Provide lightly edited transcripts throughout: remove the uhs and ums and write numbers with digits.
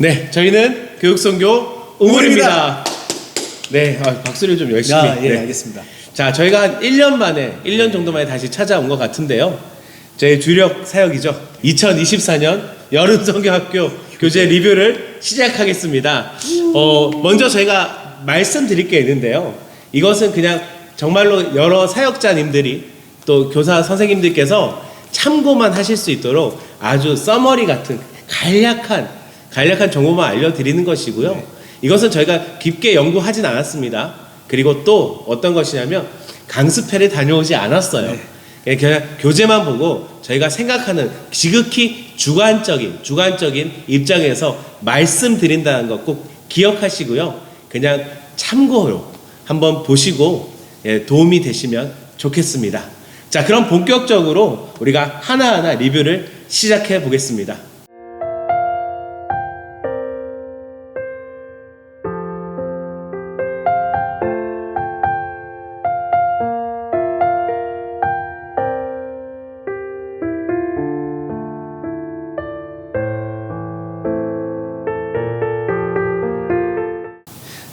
네, 저희는 교육선교 우물입니다. 네, 박수를 좀 열심히. 예, 네. 알겠습니다. 자, 저희가 한 1년 만에, 1년 정도 만에 다시 찾아온 것 같은데요. 저희 주력 사역이죠. 2024년 여름성경학교 교재 리뷰를 시작하겠습니다. 먼저 저희가 말씀드릴 게 있는데요. 이것은 그냥 정말로 여러 사역자님들이 또 교사 선생님들께서 참고만 하실 수 있도록 아주 서머리 같은 간략한 정보만 알려드리는 것이고요. 네. 이것은 저희가 깊게 연구하진 않았습니다. 그리고 또 어떤 것이냐면 강습회를 다녀오지 않았어요. 네. 그냥 교재만 보고 저희가 생각하는 지극히 주관적인 입장에서 말씀드린다는 것 꼭 기억하시고요. 그냥 참고로 한번 보시고 도움이 되시면 좋겠습니다. 자, 그럼 본격적으로 우리가 하나하나 리뷰를 시작해 보겠습니다.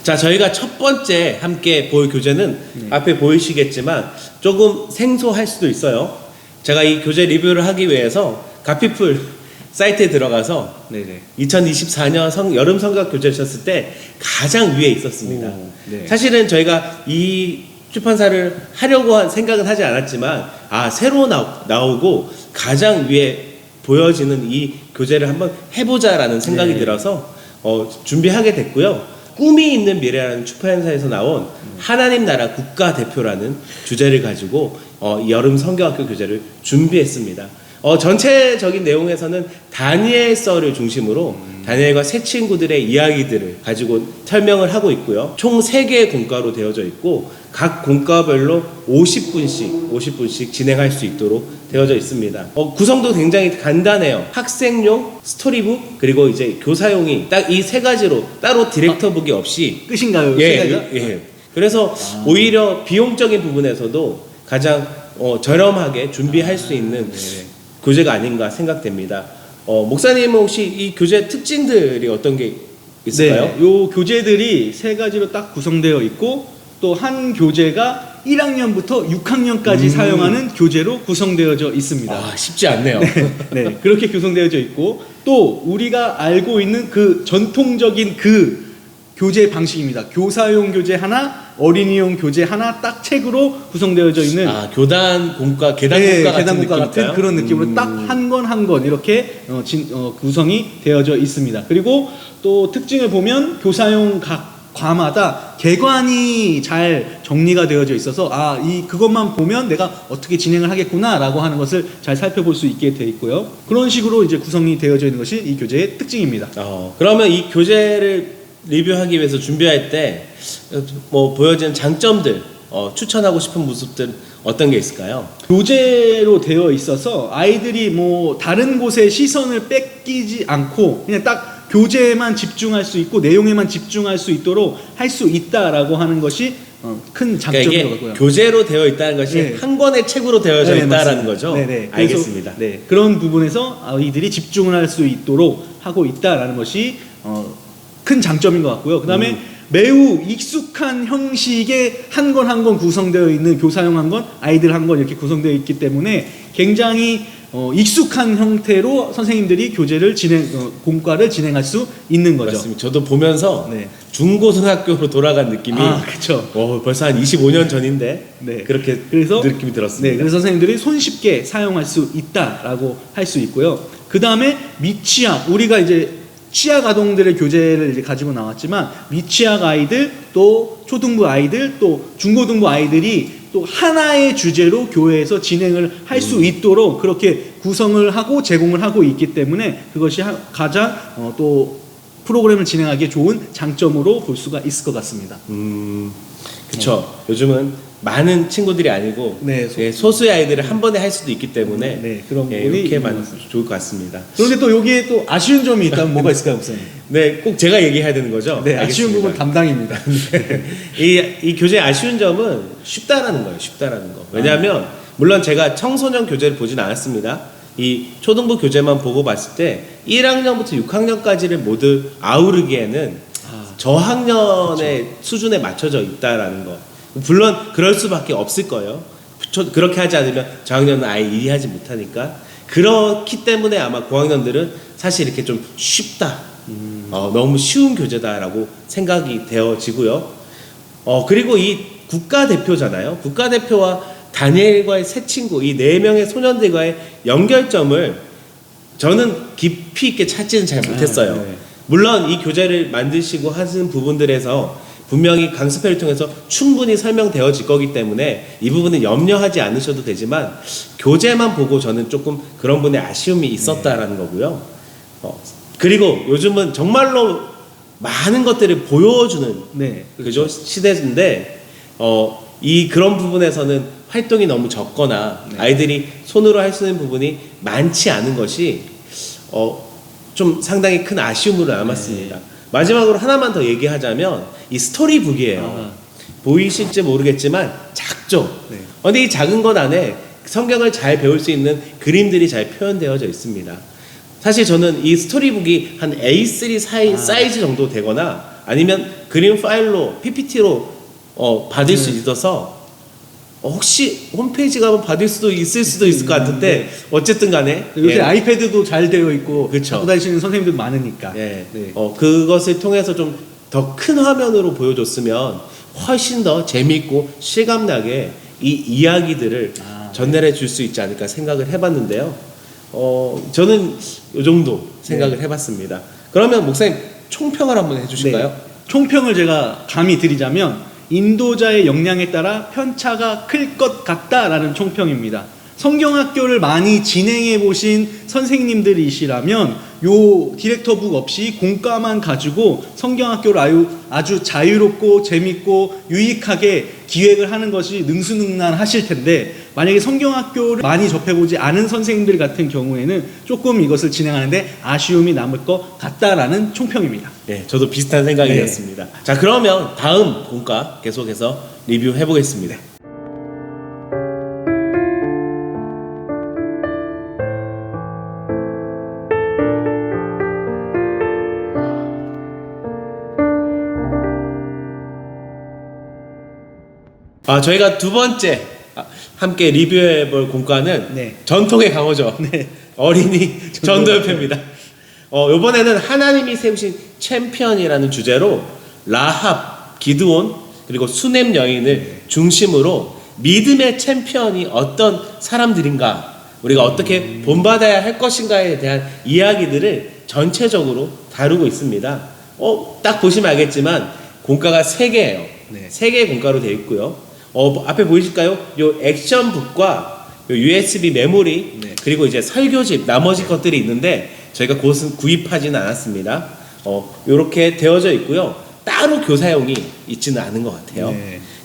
자, 저희가 첫 번째 함께 볼 교재는 앞에 보이시겠지만 조금 생소할 수도 있어요. 제가 이 교재 리뷰를 하기 위해서 가피풀 사이트에 들어가서 2024년 여름 성경 교재를 쳤을 때 가장 위에 있었습니다. 네. 사실은 저희가 이 출판사를 하려고 생각은 하지 않았지만 새로 나오고 가장 위에 보여지는 이 교재를 한번 해보자라는 생각이 들어서 준비하게 됐고요. 꿈이 있는 미래라는 출판사에서 나온 하나님 나라 국가대표라는 주제를 가지고 여름 성경학교 교재를 준비했습니다. 전체적인 내용에서는 다니엘서를 중심으로 다니엘과 세 친구들의 이야기들을 가지고 설명을 하고 있고요. 총 3개의 공과로 되어져 있고 각 공과별로 50분씩 진행할 수 있도록 되어져 있습니다. 구성도 굉장히 간단해요. 학생용, 스토리북, 그리고 이제 교사용이 딱 이 3가지로 따로 디렉터북이 없이 끝인가요? 예. 그래서 오히려 비용적인 부분에서도 가장 저렴하게 준비할 수 있는 교재가 아닌가 생각됩니다. 목사님은 혹시 이 교재 특징들이 어떤 게 있을까요? 네, 요 교재들이 3가지로 딱 구성되어 있고 또 한 교재가 1학년부터 6학년까지 사용하는 교재로 구성되어져 있습니다. 쉽지 않네요. 네, 그렇게 구성되어져 있고 또 우리가 알고 있는 그 전통적인 그 교재 방식입니다. 교사용 교재 하나, 어린이용 교재 하나 딱 책으로 구성되어져 있는 교단 공과, 계단 공과 같은 느낌일까요? 그런 느낌으로 딱 한 권 이렇게 구성이 되어져 있습니다. 그리고 또 특징을 보면 교사용 각 과마다 개관이 잘 정리가 되어져 있어서 그것만 보면 내가 어떻게 진행을 하겠구나라고 하는 것을 잘 살펴볼 수 있게 되어 있고요. 그런 식으로 이제 구성이 되어져 있는 것이 이 교재의 특징입니다. 그러면 이 교재를 리뷰하기 위해서 준비할 때 보여지는 장점들, 추천하고 싶은 모습들 어떤 게 있을까요? 교재로 되어 있어서 아이들이 다른 곳에 시선을 뺏기지 않고 그냥 딱 교재에만 집중할 수 있고 내용에만 집중할 수 있도록 할 수 있다라고 하는 것이 큰 장점이고요. 그러니까 교재로 되어 있다는 것이 한 권의 책으로 되어져 있다라는 거죠? 네네. 알겠습니다. 그런 부분에서 아이들이 집중을 할 수 있도록 하고 있다라는 것이 큰 장점인 것 같고요. 그 다음에 매우 익숙한 형식의 한 권 구성되어 있는 교사용 한 권, 아이들 한 권 이렇게 구성되어 있기 때문에 굉장히 익숙한 형태로 선생님들이 교재를 공과를 진행할 수 있는 거죠. 맞습니다. 저도 보면서 중고등학교로 돌아간 느낌이 그렇죠. 벌써 한 25년 전인데 그렇게 느낌이 들었습니다. 네, 그래서 선생님들이 손쉽게 사용할 수 있다라고 할 수 있고요. 그 다음에 미취학, 우리가 이제 취학 아동들의 교재를 이제 가지고 나왔지만 미취학 아이들, 또 초등부 아이들, 또 중고등부 아이들이 또 하나의 주제로 교회에서 진행을 할 수 있도록 그렇게 구성을 하고 제공을 하고 있기 때문에 그것이 가장 또 프로그램을 진행하기에 좋은 장점으로 볼 수가 있을 것 같습니다. 그렇죠. 요즘은 많은 친구들이 아니고 소수의 아이들을 한 번에 할 수도 있기 때문에 그런 부분이 이렇게 하면 좋을 것 같습니다. 그런데 또 여기에 또 아쉬운 점이 있다면 뭐가 있을까요, 목사님? 꼭 제가 얘기해야 되는 거죠? 네, 아쉬운 부분 담당입니다. 이 교재의 아쉬운 점은 쉽다라는 거예요. 왜냐하면 물론 제가 청소년 교재를 보진 않았습니다. 이 초등부 교재만 보고 봤을 때 1학년부터 6학년까지를 모두 아우르기에는 저학년의 수준에 맞춰져 있다라는 거. 물론 그럴 수밖에 없을 거예요. 그렇게 하지 않으면 저학년은 아예 이해하지 못하니까. 그렇기 때문에 아마 고학년들은 사실 이렇게 좀 쉽다. 너무 쉬운 교재다라고 생각이 되어지고요. 그리고 이 국가대표잖아요. 국가대표와 다니엘과의 새 친구, 이 4명의 소년들과의 연결점을 저는 깊이 있게 찾지는 잘 못했어요. 네. 물론 이 교재를 만드시고 하시는 부분들에서 분명히 강습회를 통해서 충분히 설명되어질 거기 때문에 이 부분은 염려하지 않으셔도 되지만 교재만 보고 저는 조금 그런 분의 아쉬움이 있었다라는 거고요. 그리고 요즘은 정말로 많은 것들을 보여주는 그죠? 시대인데 이 그런 부분에서는 활동이 너무 적거나 아이들이 손으로 할 수 있는 부분이 많지 않은 것이 좀 상당히 큰 아쉬움으로 남았습니다. 마지막으로 하나만 더 얘기하자면 이 스토리북이에요. 보이실지 모르겠지만 작죠. 근데 이 작은 것 안에 성경을 잘 배울 수 있는 그림들이 잘 표현되어져 있습니다. 사실 저는 이 스토리북이 한 A3 사이즈 정도 되거나 아니면 그림 파일로 PPT로 받을 수 있어서 혹시 홈페이지 가면 받을 수도 있을 것 같은데 어쨌든 간에 요새 아이패드도 잘 되어 있고 그쵸. 갖고 다니시는 선생님들 많으니까 그것을 통해서 좀 더 큰 화면으로 보여줬으면 훨씬 더 재미있고 실감나게 이 이야기들을 전달해 줄 수 있지 않을까 생각을 해봤는데요. 저는 이 정도 생각을 해봤습니다. 그러면 목사님 총평을 한번 해주실까요? 총평을 제가 감히 드리자면 인도자의 역량에 따라 편차가 클 것 같다라는 총평입니다. 성경학교를 많이 진행해 보신 선생님들이시라면 요 디렉터북 없이 공과만 가지고 성경학교를 아주 자유롭고 재밌고 유익하게 기획을 하는 것이 능수능란하실 텐데 만약에 성경학교를 많이 접해보지 않은 선생님들 같은 경우에는 조금 이것을 진행하는데 아쉬움이 남을 것 같다라는 총평입니다. 네, 저도 비슷한 생각이었습니다. 자, 그러면 다음 공과 계속해서 리뷰해 보겠습니다. 저희가 두 번째 함께 리뷰해 볼 공과는 전통의 강호죠. 어린이 전도협회입니다. 이번에는 하나님이 세우신 챔피언이라는 주제로 라합, 기드온, 그리고 수넴 여인을 중심으로 믿음의 챔피언이 어떤 사람들인가, 우리가 어떻게 본받아야 할 것인가에 대한 이야기들을 전체적으로 다루고 있습니다. 딱 보시면 알겠지만 공과가 3개예요. 3개의 공과로 되어 있고요. 앞에 보이실까요? 요 액션북과 요 USB 메모리 그리고 이제 설교집 나머지 것들이 있는데 저희가 그것은 구입하지는 않았습니다. 요렇게 되어져 있고요. 따로 교사용이 있지는 않은 것 같아요.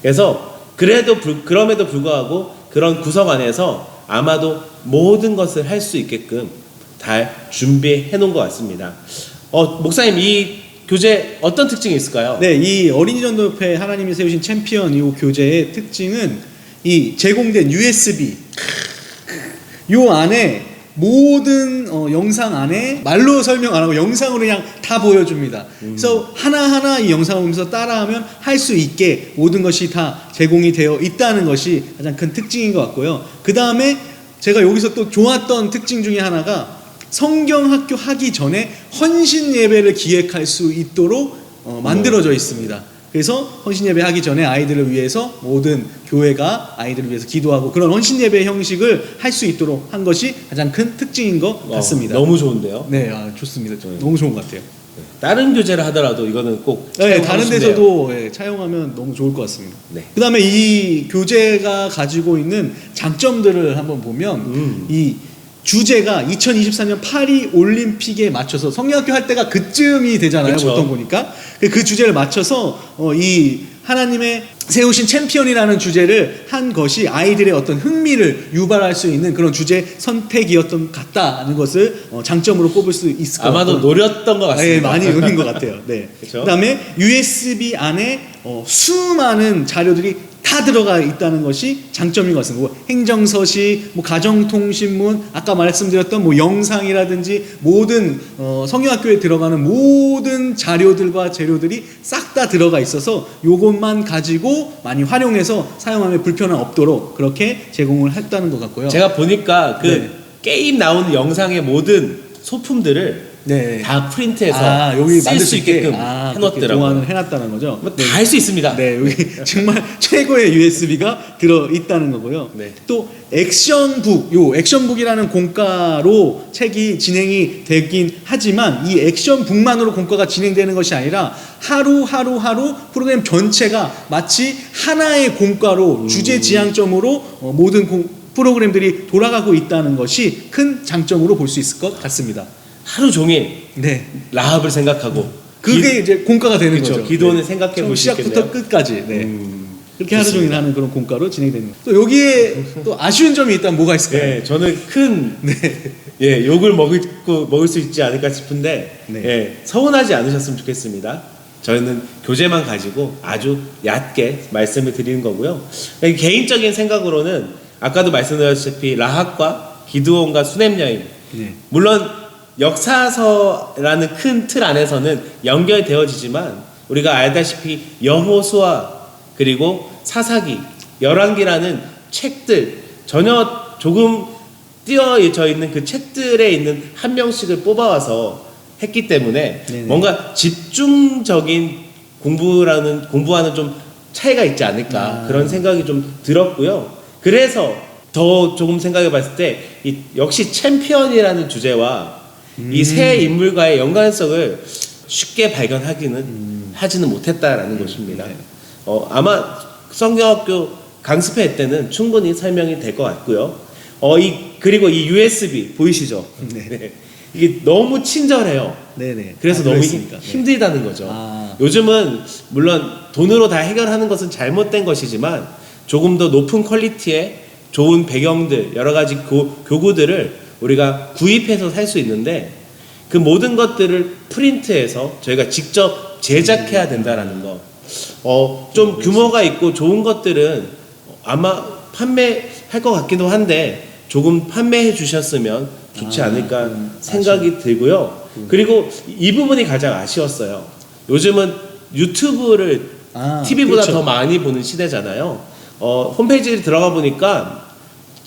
그래서 그럼에도 불구하고 그런 구성 안에서 아마도 모든 것을 할 수 있게끔 다 준비해 놓은 것 같습니다. 목사님, 이 교재 어떤 특징이 있을까요? 네, 이 어린이 전도협회 하나님이 세우신 챔피언 이 교재의 특징은 이 제공된 USB 요 안에 모든 영상 안에 말로 설명 안 하고 영상으로 그냥 다 보여줍니다. 그래서 하나하나 이 영상을 보면서 따라하면 할 수 있게 모든 것이 다 제공이 되어 있다는 것이 가장 큰 특징인 것 같고요. 그 다음에 제가 여기서 또 좋았던 특징 중에 하나가 성경학교 하기 전에 헌신 예배를 기획할 수 있도록 만들어져 있습니다. 그래서 헌신 예배 하기 전에 아이들을 위해서 모든 교회가 아이들을 위해서 기도하고 그런 헌신 예배 형식을 할 수 있도록 한 것이 가장 큰 특징인 것 같습니다. 너무 좋은데요? 네, 좋습니다. 너무 좋은 것 같아요. 다른 교재를 하더라도 이거는 꼭 다른 데서도 차용하면 너무 좋을 것 같습니다. 그 다음에 이 교재가 가지고 있는 장점들을 한번 보면 이 주제가 2024년 파리 올림픽에 맞춰서 성경학교 할 때가 그쯤이 되잖아요. 그쵸. 보통 보니까 그 주제를 맞춰서 이 하나님의 세우신 챔피언이라는 주제를 한 것이 아이들의 어떤 흥미를 유발할 수 있는 그런 주제 선택이었던 것 같다는 것을 장점으로 꼽을 수 있을 것 같아요. 아마도 노렸던 것 같습니다. 네, 많이 노린 것 같아요. 네. 그 다음에 USB 안에 수많은 자료들이 다 들어가 있다는 것이 장점인 것 같습니다. 뭐 행정서시, 뭐 가정통신문, 아까 말씀드렸던 뭐 영상이라든지 모든 성경학교에 들어가는 모든 자료들과 재료들이 싹 다 들어가 있어서 요것만 가지고 많이 활용해서 사용하면 불편함 없도록 그렇게 제공을 했다는 것 같고요. 제가 보니까 그 네. 게임 나오는 영상의 모든 소품들을 네. 다 프린트해서 여기 쓸 만들 수 있게끔 그렇게 해놓더라고요. 보완을 해놨다는 거죠. 뭐 다 할 수 있습니다. 네, 여기 정말 최고의 USB가 들어 있다는 거고요. 네. 또 액션북, 요 액션북이라는 공과로 책이 진행이 되긴 하지만 이 액션북만으로 공과가 진행되는 것이 아니라 하루 프로그램 전체가 마치 하나의 공과로 주제 지향점으로 모든 프로그램들이 돌아가고 있다는 것이 큰 장점으로 볼 수 있을 것 같습니다. 하루 종일 네. 라합을 생각하고 그게 이제 공과가 되는 그렇죠. 거죠. 기도원을 네. 생각해 처음 보시겠네요. 시작부터 끝까지. 네. 그렇게 하루 종일 좋습니다. 하는 그런 공과로 진행되는 거예요. 또 여기에 또 아쉬운 점이 있다면 뭐가 있을까요? 네, 저는 큰 예, 욕을 먹을 수 있지 않을까 싶은데 네. 예, 서운하지 않으셨으면 좋겠습니다. 저희는 교재만 가지고 아주 얕게 말씀을 드리는 거고요. 개인적인 생각으로는 아까도 말씀드렸다시피 라합과 기드온과 수넴 여인 네. 물론 역사서라는 큰 틀 안에서는 연결되어지지만 우리가 알다시피 여호수아 그리고 사사기, 열왕기라는 책들 전혀 조금 띄어져 있는 그 책들에 있는 한 명씩을 뽑아와서 했기 때문에 네네. 뭔가 집중적인 공부하는 좀 차이가 있지 않을까 그런 생각이 좀 들었고요. 그래서 더 조금 생각해 봤을 때 역시 챔피언이라는 주제와 이 세 인물과의 연관성을 쉽게 발견하지는 못했다라는 것입니다. 네. 아마 성경학교 강습회 때는 충분히 설명이 될 것 같고요. 그리고 이 USB 보이시죠? 네. 이게 너무 친절해요. 네네. 그래서 너무 그랬으니까. 네. 힘들다는 거죠. 아. 요즘은 물론 돈으로 다 해결하는 것은 잘못된 것이지만 조금 더 높은 퀄리티의 좋은 배경들, 여러 가지 교구들을 우리가 구입해서 살 수 있는데 그 모든 것들을 프린트해서 저희가 직접 제작해야 된다라는 거. 좀 규모가 있고 좋은 것들은 아마 판매할 것 같기도 한데 조금 판매해 주셨으면 좋지 않을까 생각이 들고요. 그리고 이 부분이 가장 아쉬웠어요. 요즘은 유튜브를 TV보다 그렇죠. 더 많이 보는 시대잖아요. 홈페이지에 들어가 보니까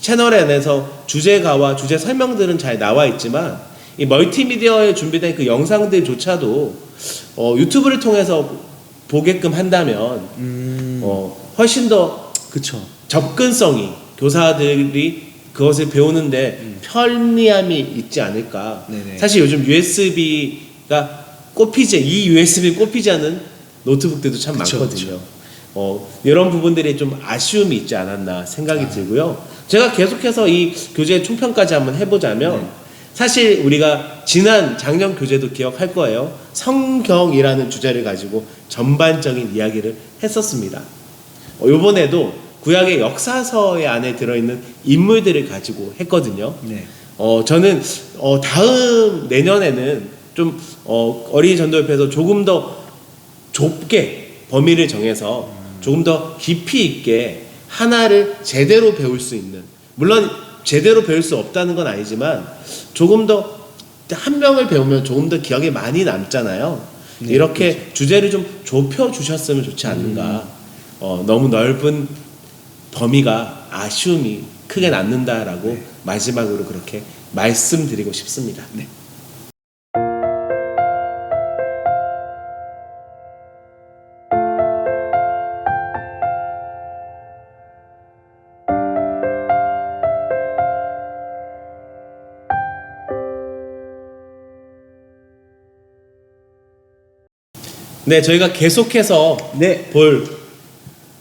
채널 안에서 주제가와 주제 설명들은 잘 나와 있지만 이 멀티미디어에 준비된 그 영상들조차도 유튜브를 통해서 보게끔 한다면 훨씬 더 그쵸. 접근성이 교사들이 그것을 배우는데 편리함이 있지 않을까. 네네. 사실 요즘 USB가 이 USB 꼽히지 않은 노트북들도 참 그쵸, 많거든요. 이런 부분들이 좀 아쉬움이 있지 않았나 생각이 들고요. 제가 계속해서 이 교재 총평까지 한번 해보자면 사실 우리가 작년 교재도 기억할 거예요. 성경이라는 주제를 가지고 전반적인 이야기를 했었습니다. 이번에도 구약의 역사서의 안에 들어있는 인물들을 가지고 했거든요. 네. 저는 내년에는 좀 어린이 전도협회에서 조금 더 좁게 범위를 정해서 조금 더 깊이 있게 하나를 제대로 배울 수 있는, 물론 제대로 배울 수 없다는 건 아니지만 조금 더 한 명을 배우면 조금 더 기억에 많이 남잖아요. 네, 이렇게 그렇죠. 주제를 좀 좁혀 주셨으면 좋지 않는가. 너무 넓은 범위가 아쉬움이 크게 남는다라고 네. 마지막으로 그렇게 말씀드리고 싶습니다. 네. 네, 저희가 계속해서 네. 볼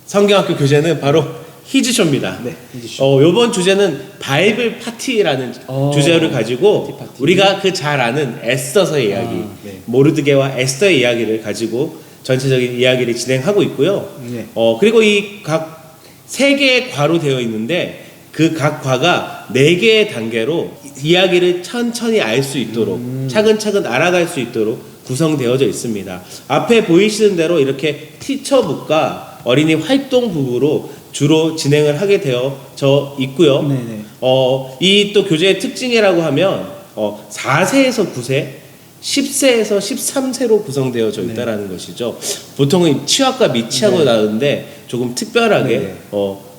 성경학교 교재는 바로 히즈쇼입니다. 네, 히즈쇼. 요번 주제는 바이블 파티라는 주제를 가지고 파티. 우리가 그 잘 아는 에스더서의 이야기, 네. 모르드게와 에스더의 이야기를 가지고 전체적인 이야기를 진행하고 있고요. 네. 그리고 이 각 세 개의 과로 되어 있는데 그 각 과가 4개의 단계로 이야기를 천천히 알 수 있도록 차근차근 알아갈 수 있도록 구성되어져 있습니다. 앞에 보이시는 대로 이렇게 티처북과 어린이 활동 부분으로 주로 진행을 하게 되어져 있고요. 네네. 이 또 교재의 특징이라고 하면 4세에서 9세, 10세에서 13세로 구성되어져 네. 있다라는 것이죠. 보통은 치학과 미치학으로 네. 나누는데 조금 특별하게 네.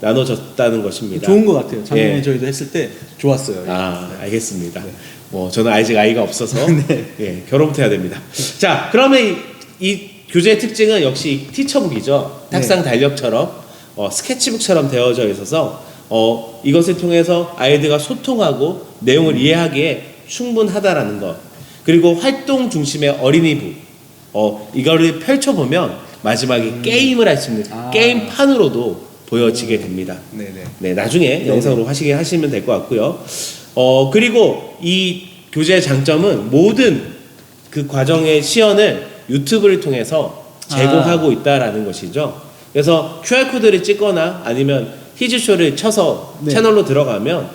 나눠졌다는 것입니다. 좋은 것 같아요. 작년에 예. 저희도 했을 때 좋았어요. 알겠습니다. 네. 저는 아직 아이가 없어서 네. 예, 결혼부터 해야 됩니다. 자, 그러면 이 교재의 특징은 역시 티처북이죠. 탁상 달력처럼 스케치북처럼 되어져 있어서 이것을 통해서 아이들과 소통하고 내용을 이해하기에 충분하다라는 것. 그리고 활동 중심의 어린이부. 이거를 펼쳐보면 마지막에 게임을 할 수 있는 게임판으로도 보여지게 됩니다. 네네. 네, 나중에 영상으로 하시면 될 것 같고요. 그리고 이 교재의 장점은 모든 그 과정의 시연을 유튜브를 통해서 제공하고 있다라는 것이죠. 그래서 QR코드를 찍거나 아니면 히즈쇼를 쳐서 네. 채널로 들어가면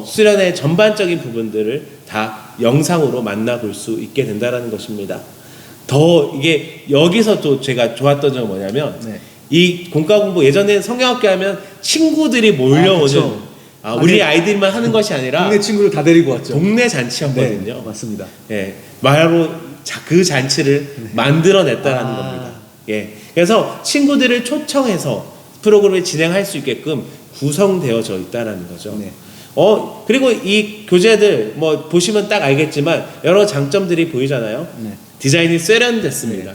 수련의 전반적인 부분들을 다 영상으로 만나볼 수 있게 된다는 것입니다. 더 이게 여기서 또 제가 좋았던 점은 뭐냐면 네. 이 공과공부 예전에 성경학교 하면 친구들이 몰려오는 그쵸. 우리 아이들만 하는 것이 아니라 동네 친구를 다 데리고 왔죠. 동네 잔치였거든요. 네, 맞습니다. 예, 말로 그 잔치를 만들어냈다라는 겁니다. 예, 그래서 친구들을 초청해서 프로그램을 진행할 수 있게끔 구성되어져 있다라는 거죠. 네. 그리고 이 교재들 보시면 딱 알겠지만 여러 장점들이 보이잖아요. 네. 디자인이 세련됐습니다.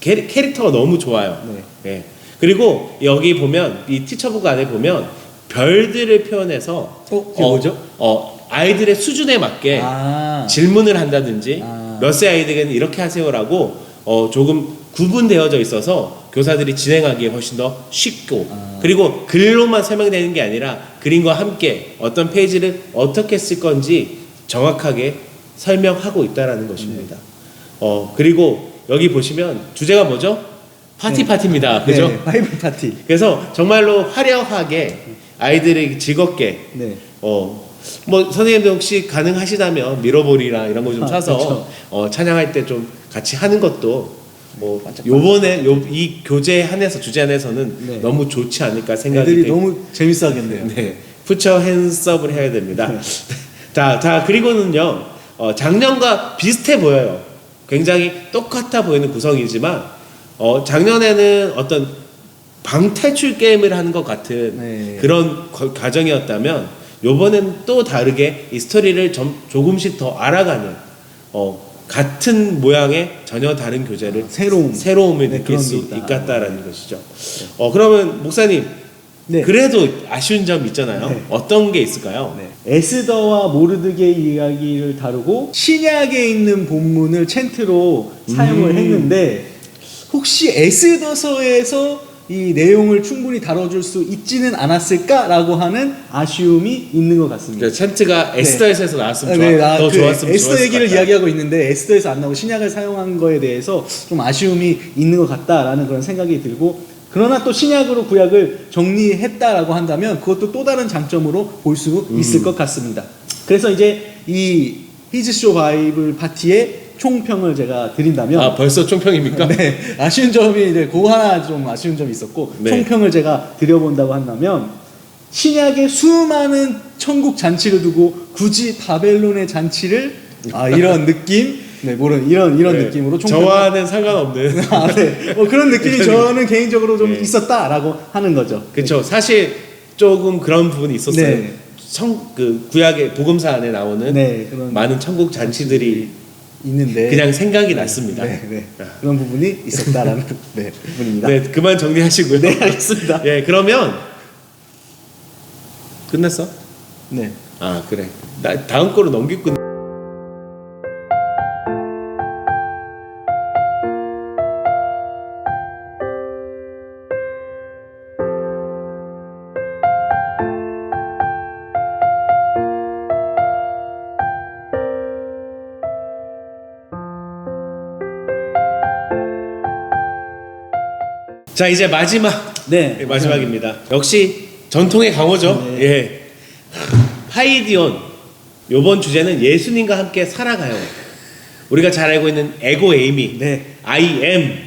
캐릭터가 너무 좋아요. 네. 예. 그리고 여기 보면 이 티처북 안에 보면 별들을 표현해서 그게 뭐죠? 아이들의 수준에 맞게 질문을 한다든지 몇 세 아이들에게는 이렇게 하세요라고 조금 구분되어져 있어서 교사들이 진행하기에 훨씬 더 쉽고 그리고 글로만 설명되는 게 아니라 그림과 함께 어떤 페이지를 어떻게 쓸 건지 정확하게 설명하고 있다라는 것입니다. 그리고 여기 보시면 주제가 뭐죠? 파티입니다. 그죠? 네, 바이블 파티. 그래서 정말로 화려하게 아이들이 즐겁게 선생님들 혹시 가능하시다면 미러볼이랑 이런 거 좀 사서 찬양할 때 좀 같이 하는 것도 요번에 이 교재 한해서 주제 한해서는 네. 너무 좋지 않을까 생각이 애들이 너무 재밌어 하겠네요. 네, 푸처 핸섬을 해야 됩니다. 자 그리고는요 작년과 비슷해 보여요. 굉장히 똑같아 보이는 구성이지만 작년에는 어떤 방탈출 게임을 하는 것 같은 그런 과정이었다면 요번엔 또 다르게 이 스토리를 조금씩 더 알아가는 같은 모양의 전혀 다른 교재를 새로움을 느낄 수 있겠다라는 것이죠. 그러면 목사님 그래도 아쉬운 점 있잖아요. 어떤 게 있을까요? 에스더와 모르드게의 이야기를 다루고 신약에 있는 본문을 챈트로 사용을 했는데 혹시 에스더서에서 이 내용을 충분히 다뤄줄 수 있지는 않았을까라고 하는 아쉬움이 있는 것 같습니다. 챈트가 에스더에서 나왔으면 더 좋았으면 에스더 얘기를 이야기하고 있는데 에스더에서 안 나오고 신약을 사용한 거에 대해서 좀 아쉬움이 있는 것 같다라는 그런 생각이 들고 그러나 또 신약으로 구약을 정리했다라고 한다면 그것도 또 다른 장점으로 볼 수 있을 것 같습니다. 그래서 이제 이 히즈쇼 바이블 파티의 총평을 제가 드린다면 벌써 총평입니까? 네, 아쉬운 점이 이제 그 하나 좀 아쉬운 점이 있었고 총평을 제가 드려본다고 한다면 신약의 수많은 천국 잔치를 두고 굳이 바벨론의 잔치를 이런 느낌 이런 느낌으로 저와는 상관없는 그런 느낌이 저는 개인적으로 좀 있었다라고 하는 거죠. 그렇죠. 사실 조금 그런 부분이 있었어요. 그 구약의 복음서 안에 나오는 그런 많은 천국 잔치들이 있는데 그냥 생각이 났습니다. 그런 부분이 있었다라는 부분입니다. 그만 정리하시고요. 네, 알겠습니다. 그러면 끝났어? 네. 그래. 나 다음 거로 넘기고 끝. 자 이제 마지막입니다. 역시 전통의 강호죠. 파이디온 요번 주제는 예수님과 함께 살아가요. 우리가 잘 알고 있는 에고 에이미 I am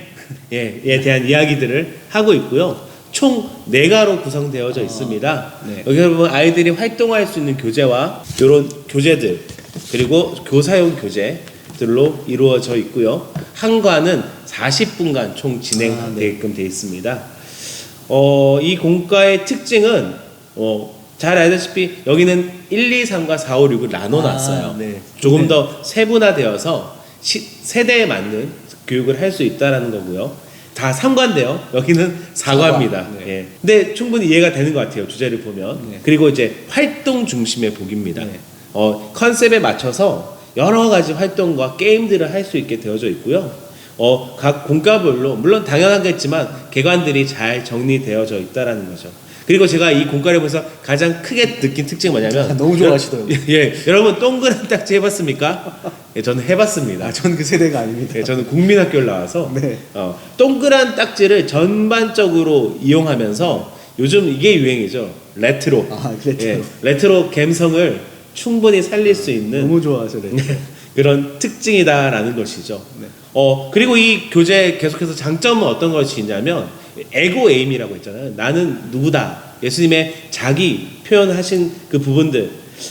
에 대한 이야기들을 하고 있고요. 총 4가로 구성되어져 있습니다. 네. 여기 보면 아이들이 활동할 수 있는 교재와 이런 교재들 그리고 교사용 교재들로 이루어져 있고요. 한 과는 40분간 총 진행되게끔 되어 있습니다. 이 공과의 특징은 잘 알다시피 여기는 1, 2, 3과 4, 5, 6을 나눠놨어요. 네. 조금 네. 더 세분화되어서 세대에 맞는 교육을 할 수 있다라는 거고요. 다 3과인데요. 여기는 4과입니다. 네. 예. 근데 충분히 이해가 되는 것 같아요. 주제를 보면. 네. 그리고 이제 활동 중심의 복입니다. 네. 컨셉에 맞춰서 여러 가지 활동과 게임들을 할 수 있게 되어져 있고요. 각 공과별로 물론 당연하겠지만 개관들이 잘 정리되어져 있다라는 거죠. 그리고 제가 이 공과를 보면서 가장 크게 느낀 특징이 뭐냐면 너무 좋아하시더라고요. 여러분 동그란 딱지 해봤습니까? 예, 저는 해봤습니다. 저는 그 세대가 아닙니다. 네, 저는 국민학교를 나와서 네. 동그란 딱지를 전반적으로 이용하면서 요즘 이게 유행이죠. 레트로. 레트로. 예, 레트로 감성을 충분히 살릴 수 있는 너무 좋아하죠. 네. 그런 특징이다라는 것이죠. 네. 그리고 이 교재 계속해서 장점은 어떤 것이 있냐면 에고 에임이라고 했잖아요. 나는 누구다. 예수님의 자기 표현하신 그 부분들.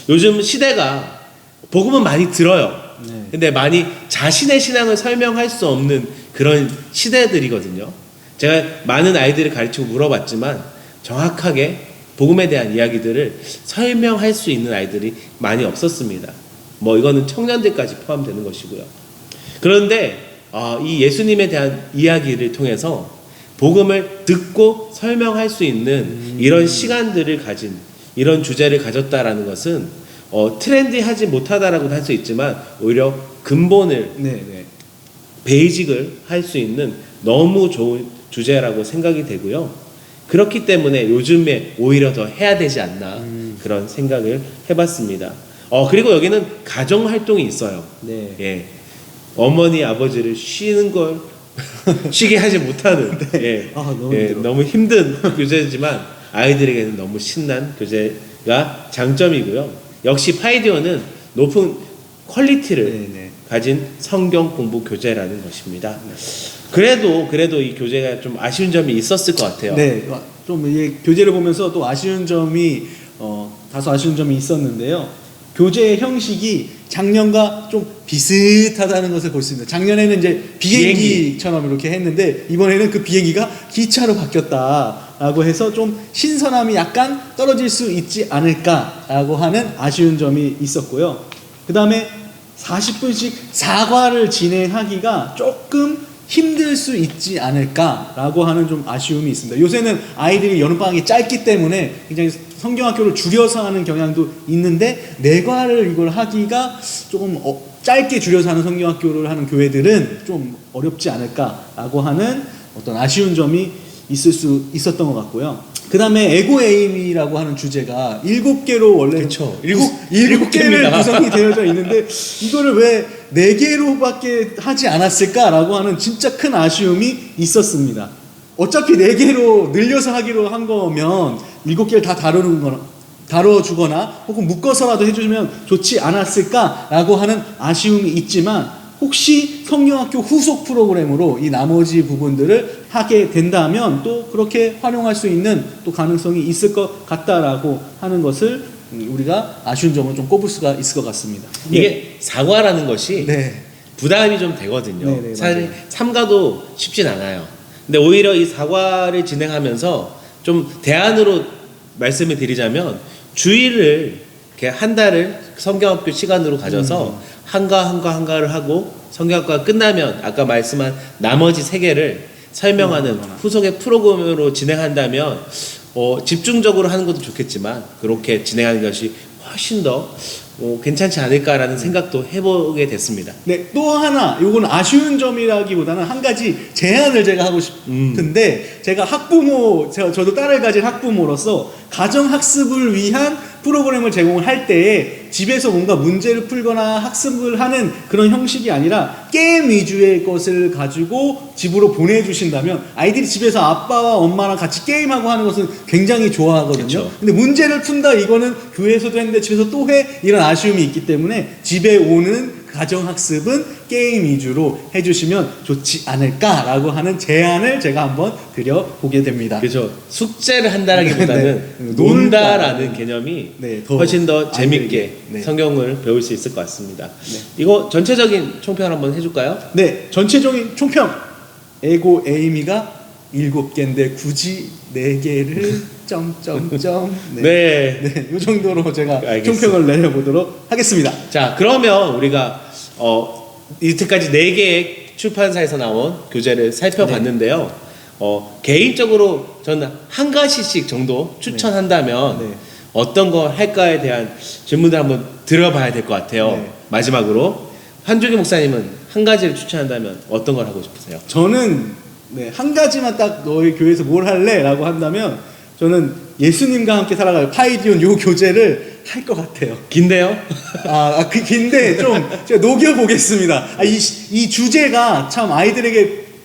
요즘 시대가 복음은 많이 들어요. 네. 근데 많이 자신의 신앙을 설명할 수 없는 그런 시대들이거든요. 제가 많은 아이들을 가르치고 물어봤지만 정확하게 복음에 대한 이야기들을 설명할 수 있는 아이들이 많이 없었습니다. 이거는 청년들까지 포함되는 것이고요. 그런데 이 예수님에 대한 이야기를 통해서 복음을 듣고 설명할 수 있는 이런 시간들을 가진 이런 주제를 가졌다라는 것은 트렌디하지 못하다라고도 할 수 있지만 오히려 근본을 베이직을 할 수 있는 너무 좋은 주제라고 생각이 되고요. 그렇기 때문에 요즘에 오히려 더 해야 되지 않나 그런 생각을 해봤습니다. 그리고 여기는 가정 활동이 있어요. 네. 예. 어머니 아버지를 쉬는 걸 쉬게 하지 못하는 너무 힘든 교재지만 아이들에게는 너무 신난 교재가 장점이고요. 역시 파이디어는 높은 퀄리티를 가진 성경 공부 교재라는 것입니다. 그래도 이 교재가 좀 아쉬운 점이 있었을 것 같아요. 네, 좀 이 교재를 보면서 또 아쉬운 점이 다소 아쉬운 점이 있었는데요. 교재의 형식이 작년과 좀 비슷하다는 것을 볼 수 있습니다. 작년에는 이제 비행기처럼 이렇게 했는데 이번에는 그 비행기가 기차로 바뀌었다라고 해서 좀 신선함이 약간 떨어질 수 있지 않을까라고 하는 아쉬운 점이 있었고요. 그 다음에 40분씩 4과를 진행하기가 조금 힘들 수 있지 않을까라고 하는 좀 아쉬움이 있습니다. 요새는 아이들이 여름방학이 짧기 때문에 굉장히 성경학교를 줄여서 하는 경향도 있는데 4과를 이걸 하기가 조금 짧게 줄여서 하는 성경학교를 하는 교회들은 좀 어렵지 않을까라고 하는 어떤 아쉬운 점이 있을 수 있었던 것 같고요. 그 다음에 에고에임이라고 하는 주제가 7개로 원래 그렇죠. 7개를 구성이 되어져 있는데 이거를 왜 4개로밖에 하지 않았을까라고 하는 진짜 큰 아쉬움이 있었습니다. 어차피 4개로 늘려서 하기로 한 거면 7개를 다 다뤄주거나 혹은 묶어서라도 해주면 좋지 않았을까라고 하는 아쉬움이 있지만 혹시 성경학교 후속 프로그램으로 이 나머지 부분들을 하게 된다면 또 그렇게 활용할 수 있는 또 가능성이 있을 것 같다라고 하는 것을 우리가 아쉬운 점을 좀 꼽을 수가 있을 것 같습니다. 이게 4과라는 것이 부담이 좀 되거든요. 사실 3과도 쉽진 않아요. 근데 오히려 이 4과를 진행하면서 좀 대안으로 말씀을 드리자면 주일을 이렇게 한 달을 성경학교 시간으로 가져서 한과를 하고 성경학과가 끝나면 아까 말씀한 나머지 3개를 설명하는 후속의 프로그램으로 진행한다면 집중적으로 하는 것도 좋겠지만 그렇게 진행하는 것이 훨씬 더 괜찮지 않을까라는 생각도 해보게 됐습니다. 네, 또 하나 이건 아쉬운 점이라기보다는 한 가지 제안을 제가 하고 싶은데 제가 저도 딸을 가진 학부모로서 가정학습을 위한 프로그램을 제공을 할 때에 집에서 뭔가 문제를 풀거나 학습을 하는 그런 형식이 아니라 게임 위주의 것을 가지고 집으로 보내주신다면 아이들이 집에서 아빠와 엄마랑 같이 게임하고 하는 것은 굉장히 좋아하거든요. 그쵸. 근데 문제를 푼다 이거는 교회에서도 했는데 집에서 또 해 이런 아쉬움이 있기 때문에 집에 오는 가정학습은 게임 위주로 해주시면 좋지 않을까라고 하는 제안을 제가 한번 드려보게 됩니다. 그렇죠. 숙제를 한다라기보다는 네. 논다라는 개념이 네, 더 훨씬 더 재밌게 아이들에게, 네. 성경을 배울 수 있을 것 같습니다. 네. 이거 전체적인 총평 한번 해줄까요? 네, 전체적인 총평. 에고 에이미가 7개인데 굳이 4개를 점점점 네. 이 정도로 제가 알겠습니다. 총평을 내려보도록 하겠습니다. 자, 그러면 우리가 이때까지 4개의 출판사에서 나온 교재를 살펴봤는데요. 개인적으로 저는 한 가지씩 정도 추천한다면 네. 어떤 거 할까에 대한 질문을 한번 들어봐야 될 것 같아요. 네. 마지막으로 한조기 목사님은 한 가지를 추천한다면 어떤 걸 하고 싶으세요? 저는 한 가지만 딱 너희 교회에서 뭘 할래? 라고 한다면 저는 예수님과 함께 살아갈 파이디온 요 교재를 할 것 같아요. 긴데요? 그 긴데 좀 제가 녹여보겠습니다. 이 주제가 참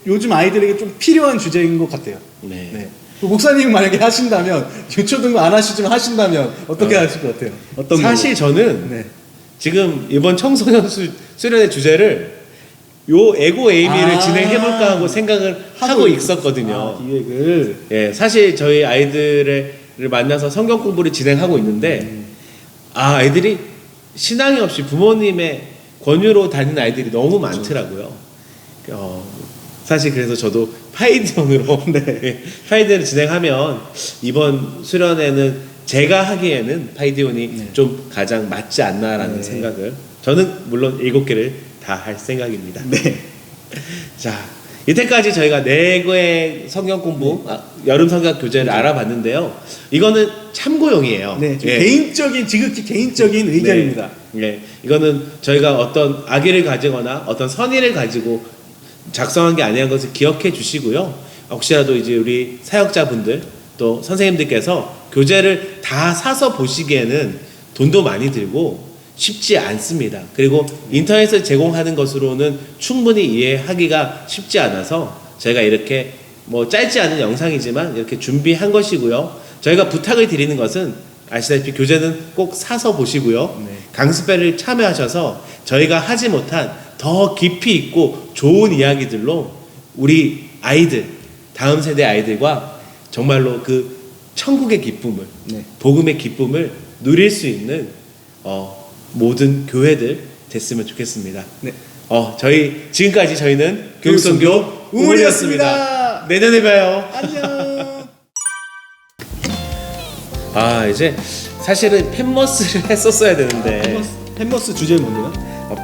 요즘 아이들에게 좀 필요한 주제인 것 같아요. 네. 목사님 만약에 하신다면 유초등부 안 하시지만 하신다면 어떻게 하실 것 같아요? 어떤 사실 저는 네. 지금 이번 청소년 수련의 주제를 요 에고 에이미를 진행해볼까 하고 생각을 하고 있었거든요. 기획을. 예, 사실 저희 아이들을 만나서 성경 공부를 진행하고 있는데 아이들이 신앙이 없이 부모님의 권유로 다니는 아이들이 너무 많더라고요. 사실 그래서 저도 파이디온으로 네, 파이디온을 진행하면 이번 수련회는 제가 하기에는 파이디온이 좀 가장 맞지 않나라는 생각을 저는 물론 7개를 다 할 생각입니다. 네. 자, 이때까지 저희가 4개의 성경 공부 여름 성경 교재를 알아봤는데요. 이거는 참고용이에요. 네, 지극히 개인적인 의견입니다. 네, 이거는 저희가 어떤 악의를 가지거나 어떤 선의를 가지고 작성한 게 아니라는 것을 기억해 주시고요. 혹시라도 이제 우리 사역자분들 또 선생님들께서 교재를 다 사서 보시기에는 돈도 많이 들고 쉽지 않습니다. 그리고 인터넷을 제공하는 것으로는 충분히 이해하기가 쉽지 않아서 저희가 이렇게 뭐 짧지 않은 영상이지만 이렇게 준비한 것이고요. 저희가 부탁을 드리는 것은 아시다시피 교재는 꼭 사서 보시고요. 강습회를 참여하셔서 저희가 하지 못한 더 깊이 있고 좋은 이야기들로 우리 아이들, 다음 세대 아이들과 정말로 그 천국의 기쁨을, 복음의 기쁨을 누릴 수 있는 모든 교회들 됐으면 좋겠습니다. 네. 지금까지 저희는 교육선교 우물이었습니다. 내년에 봐요. 안녕. 이제 사실은 펜머스를 했었어야 되는데 펜머스 주제는 뭔데요?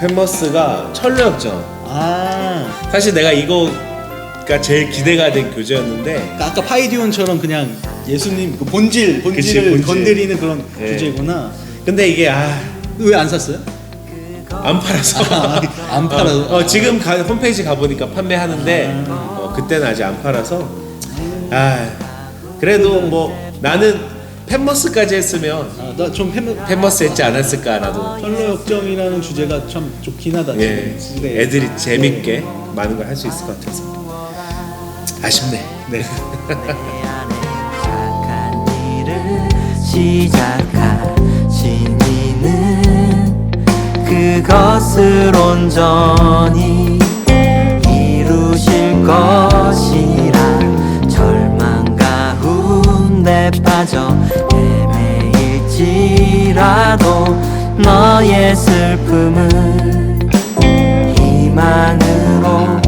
펜머스가 철로역전. 사실 내가 이거가 제일 기대가 된 교재였는데 아까 파이디온처럼 그냥 예수님 그 본질을 본질. 건드리는 그런 네. 주제구나. 근데 이게 왜 안 샀어요? 안 팔아서 안 팔아서. 지금 홈페이지 가보니까 판매하는데 그때는 아직 안 팔아서 그래도 뭐 나는 펜머스까지 했으면 나 좀 펜머스 했지 않았을까 나도. 철로 역정이라는 주제가 참 좋긴 하다. 예, 네. 애들이 재밌게 많은 걸 할 수 있을 것 같아서 아쉽네. 네. 착한 일을 시작하신 이는 그것을 온전히 이루실 것이라. 절망 가운데 빠져 헤매일지라도 너의 슬픔을 희망으로